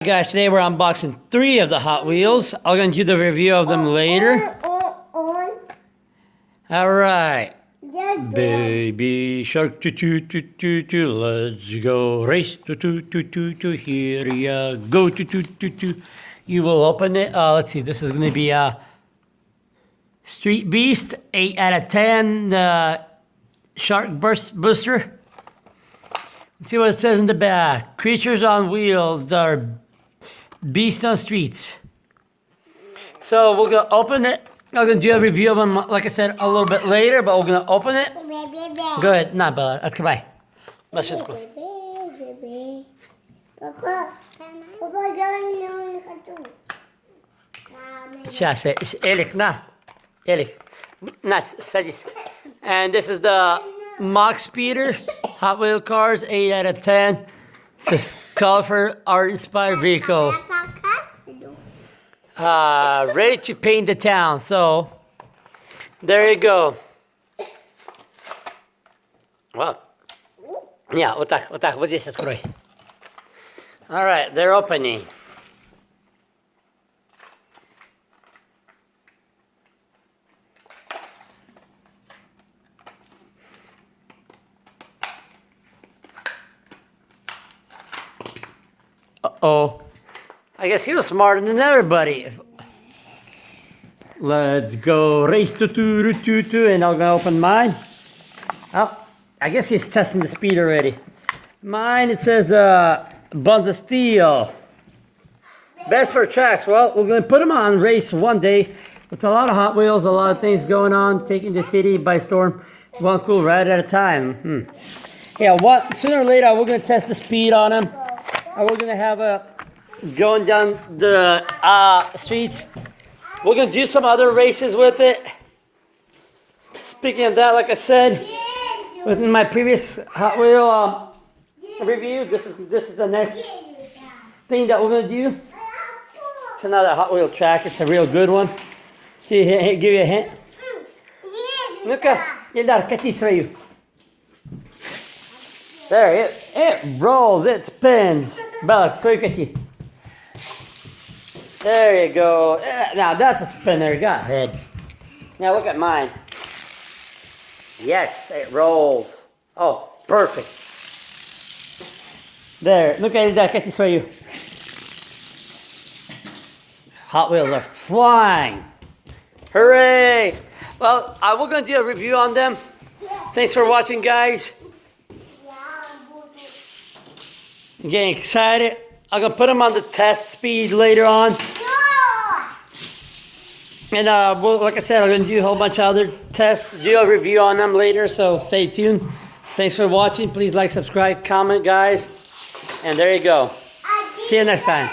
Guys, today we're unboxing 3 of the Hot Wheels. I'm going to do the review of them later. Alright. Baby shark, let's go race, here you go, You will open it. Let's see, this is going to be a Street Beast, 8 out of 10, Shark Booster. Let's see what it says in the back. Creatures on wheels that are beasts on streets. So we're going to open it. I'm going to do a review of them, like I said, a little bit later, but we're going to open it. Go ahead. Nah, Bella. Let's go by. Let's just go. Сейчас, Элик, на. Элик. На, садись. And this is the MACH speeder. Hot Wheel cars, 8 out of 10. It's a colorful, art-inspired vehicle. Ready to paint the town. So, there you go. Well, yeah, вот так, вот здесь открой. All right, they're opening. Uh-oh. I guess he was smarter than everybody. Let's go race and I'm gonna open mine. Oh, I guess he's testing the speed already. Mine, it says Buns of Steel. Best for tracks. Well, we're gonna put them on race one day. With a lot of Hot Wheels, a lot of things going on, taking the city by storm. One cool ride at a time. Yeah, sooner or later we're gonna test the speed on them. We're gonna have going down the streets. We're gonna do some other races with it. Speaking of that, like I said, within my previous Hot Wheel review, this is the next thing that we're gonna do. It's another Hot Wheel track. It's a real good one. Give you a hint. Ну-ка, Ильдар, кати свою. There, it rolls, it spins. Bella, свою кати. There you go. Now that's a spinner. Go ahead. Now look at mine. Yes, it rolls. Oh, perfect. There. Look at that. Кати свою. Hot Wheels are flying. Hooray! Well, we're going to do a review on them. Thanks for watching, guys. I'm getting excited. I'm going to put them on the test speed later on. And like I said, I'm going to do a whole bunch of other tests, do a review on them later, so stay tuned. Thanks for watching. Please like, subscribe, comment, guys. And there you go. See you next time.